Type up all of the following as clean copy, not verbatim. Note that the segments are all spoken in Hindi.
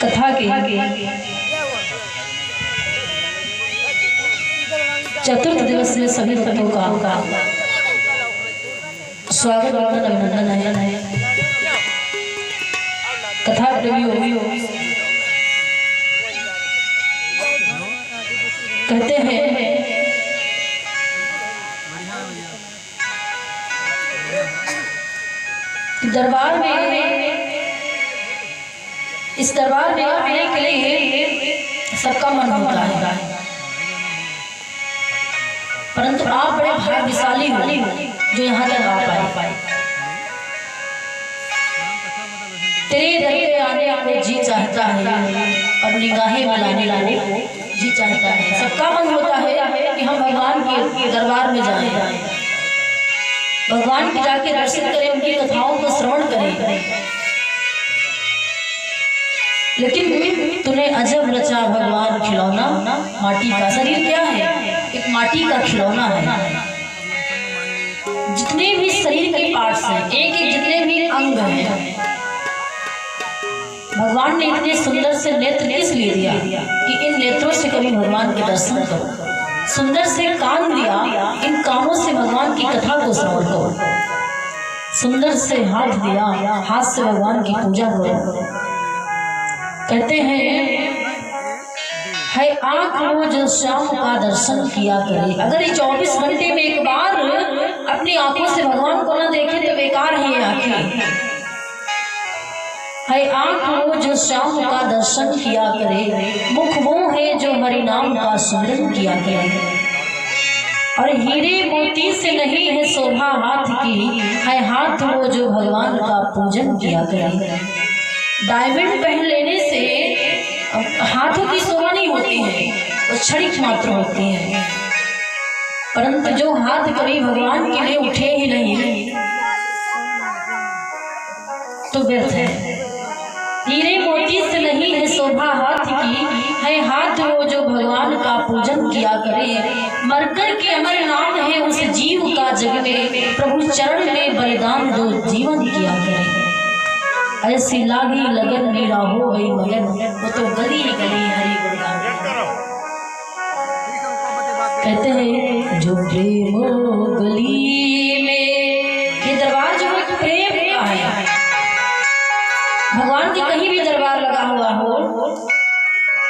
कथा के चतुर्थ दिवस में सभी भक्तों का स्वागत और अभिनंदन है। कथा प्रेमियों कहते हैं दरबार में, इस दरबार में आने के लिए सबका मन होता है, परंतु आप बड़े भाग्यशाली हो जो यहाँ तक आ पाए। तेरे दर पे आने को जी चाहता है और निगाहें मिलाने को जी चाहता है। सबका मन होता है कि हम भगवान के दरबार में जाएं, भगवान की जाके दर्शन करें, उनकी कथाओं को श्रवण करें। लेकिन तूने अजब रचा भगवान खिलौना माटी का। शरीर क्या है? एक माटी का खिलौना है। जितने भी शरीर के पार्ट्स हैं, एक एक जितने भी अंग हैं, भगवान ने इतने सुंदर से नेत्र किस लिए दिया कि इन नेत्रों से कभी भगवान के दर्शन करो। सुंदर से कान दिया, इन कानों से भगवान की कथा को श्रवण करो। सुंदर से हाथ दिया, हाथ से भगवान की पूजा करो। कहते हैं है आँख वो जो श्याम का दर्शन किया करे। अगर ये 24 घंटे में एक बार अपनी आंखों से भगवान को न देखे तो बेकार है ये आंखें। है आँख वो जो श्याम का दर्शन किया करे, मुख वो है जो हरि नाम का सुमिरन किया करे। और हीरे मोती से नहीं है शोभा हाथ की, है हाथ वो जो भगवान का पूजन किया करे। डायमंड पहन लेने से हाथों की शोभा नहीं होती है, वो क्षणिक मात्र होती है, परंतु जो हाथ कभी भगवान के लिए उठे ही नहीं तो व्यर्थ है। हीरे मोती से नहीं है शोभा हाथ की, है हाथ वो जो भगवान का पूजन किया करे। मरकर के अमर नाम है उस जीव का जग में, प्रभु चरण में बलिदान दो जीवन किया करे। ऐसी लागी लगन मीरा हो गई मगन, वो तो गली गली हरि गुणगान। कहते हैं जो प्रेम गली में, ये दरबार जो है प्रेम का है। भगवान की कहीं भी दरबार लगा हुआ हो,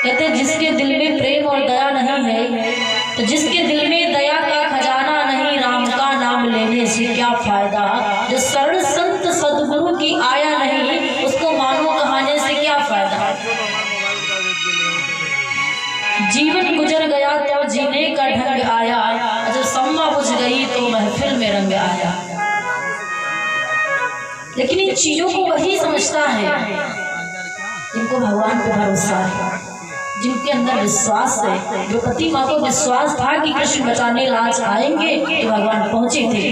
कहते हैं जिसके दिल में प्रेम और दया नहीं है, तो जिसके दिल में दया का खजाना नहीं, राम का नाम लेने से क्या फायदा। जो शरण संत सदगुरु की आया नहीं, उसको मानो कहाने से क्या फायदा। जीवन गुजर गया तो जीने का ढंग आया, जब सम्मा बुझ गई तो महफिल में रंग आया। लेकिन इन चीजों को वही समझता है जिनको भगवान पे भरोसा है, जिनके अंदर विश्वास है। द्रौपदी माँ को विश्वास था कि कृष्ण बचाने लाज आएंगे, तो भगवान पहुंचे थे।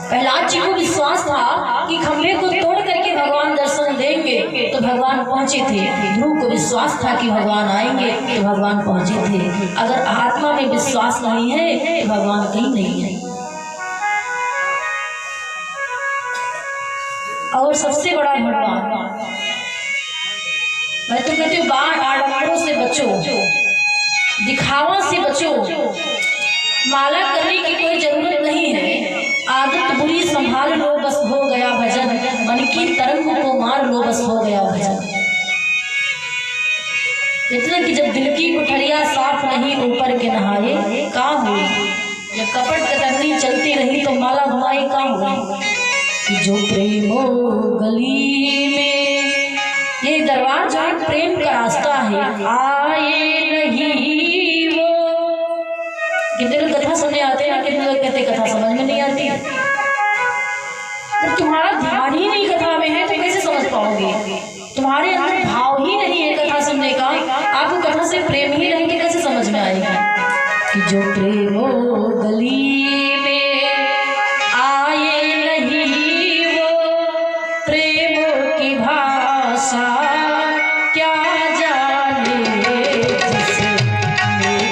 प्रहलाद जी को विश्वास था कि खंभे को तोड़ करके भगवान दर्शन देंगे, तो भगवान पहुंचे थे। ध्रुव को विश्वास था कि भगवान आएंगे, तो भगवान पहुंचे थे। अगर आत्मा में विश्वास नहीं है तो भगवान कहीं नहीं है। और सबसे बड़ा भगवान, मैं तो कहती हूँ बाण आडंबरों से बचो, दिखावा से बचो, माला करने की कोई जरूरत नहीं है। आदत बुरी संभाल लो, बस हो गया भजन, मन की तरंग को मार लो, बस हो गया भजन। इतना कि जब दिल की कुठरिया साफ नहीं ऊपर के नहाए, कहाँ हुई। जब कपट कतरनी चलती रही तो माला घुमाई, कहाँ हुई। जो प्रेमो गली में, ये दरबार जो है प्रेम का रास्ता है। आए नहीं वो, कितने लोग कथा सुनने आते हैं, कितने लोग कहते कथा समझ में नहीं आती। जब तुम्हारा ध्यान ही नहीं कथा में है तो कैसे समझ पाओगे। तुम्हारे अंदर भाव ही नहीं है कथा सुनने का, आपको कथा से प्रेम ही नहीं कि कैसे समझ में आएगा। कि जो प्रेमो गली में आए नहीं वो, प्रेम की भाषा क्या जाने, जिसने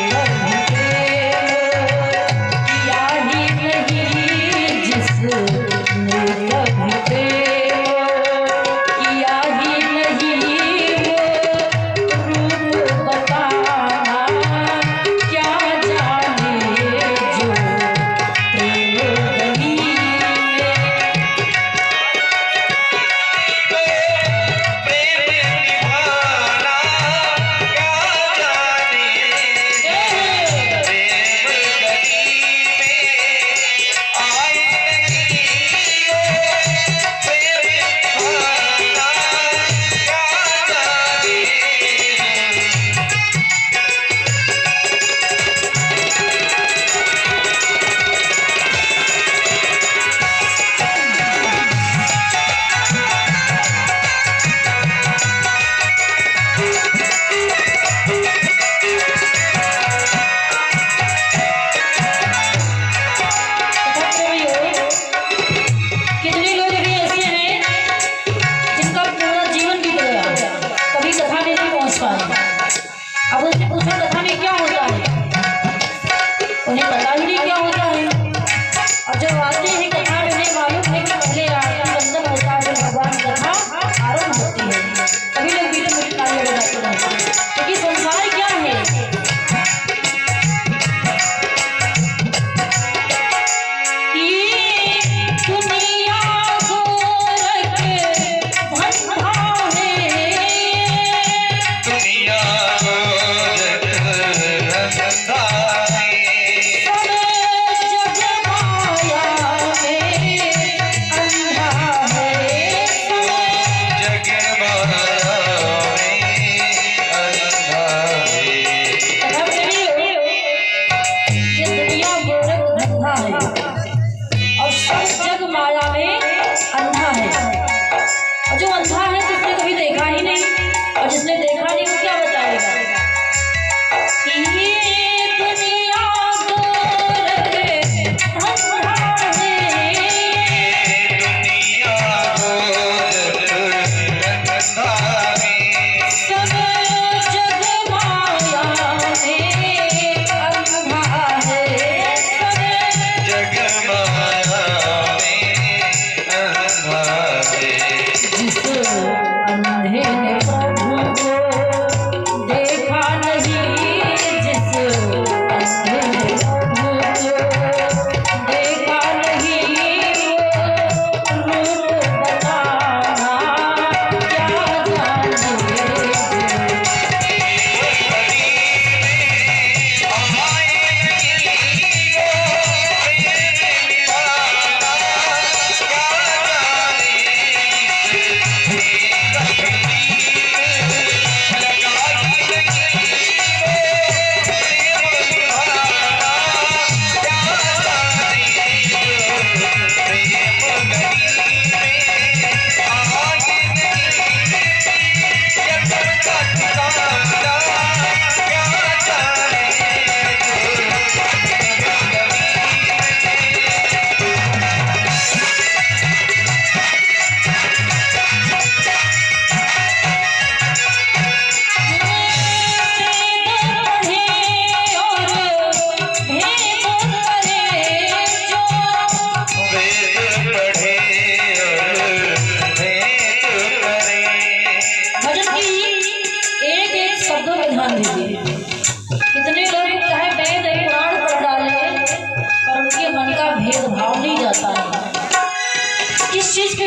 कभी प्रेम किया ही नहीं, जिसने कभी प्रेम किया ही नहीं,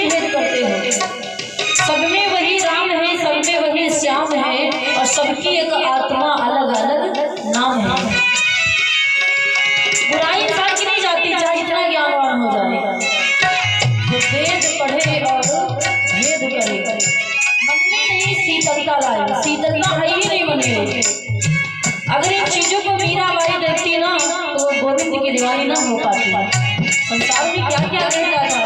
भेद करते हो? सब में वही राम है, सब में वही श्याम है, और सबकी एक आत्मा अलग अलग नाम है। बुराई इंसान की नहीं जाती, चाहे जितना ज्ञानवान हो जाए। तो वेद पढ़े और भेद करे, मन में नहीं शीतलता लाए, शीतलता है ही नहीं मन में। अगर इन चीजों को मीराबाई देखती ना तो वो गोविंद की दीवानी ना हो पाती। संसार में क्या क्या कहता था,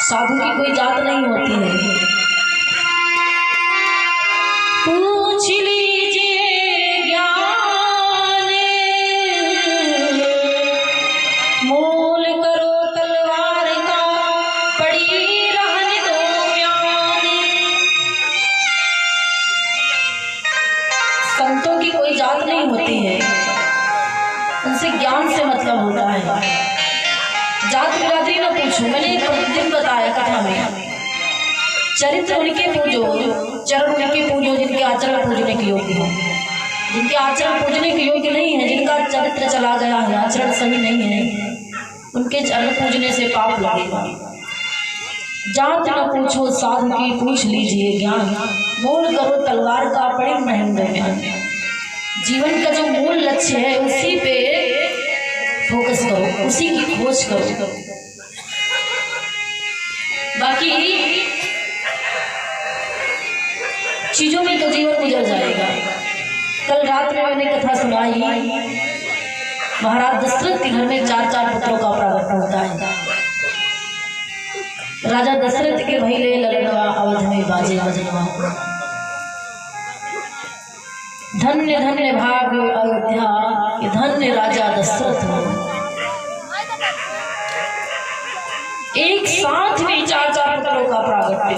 साधु की कोई जात नहीं होती है। पूछ लीजिए ज्ञान, मोल करो तलवार का, पड़ी रहने दो म्यान। संतों की कोई जात नहीं होती है, उनसे ज्ञान से मतलब होता है। जात बिरादरी ना पूछो, मैंने एक दिन बताया कथा में, चरित्र उनके पूजो, चरण उनके पूजो जिनके आचरण पूजने के योग्य हो। जिनके आचरण पूजने के योग्य नहीं है, जिनका चरित्र चला गया है, आचरण सही नहीं है, उनके चरण पूजने से पाप लगेगा। जात ना पूछो साधु की, पूछ लीजिए ज्ञान, मोल करो तलवार का, पड़े महंगे में। जीवन का जो मूल लक्ष्य है उसी पे फोकस करो, उसी की खोज करो। बाकी चीजों में तो जीवन गुजर जाएगा। कल रात में मैंने कथा सुनाई, महाराज दशरथ के घर में 4 पुत्रों का प्रागट्य होता है। राजा दशरथ के भैले ललनवा, अवध में बाजे बजनवा। धन्य धन्य भाग अयोध्या, कि धन्य राजा दशरथ हो। एक साथ में 4 पुत्रों का प्रागट्य।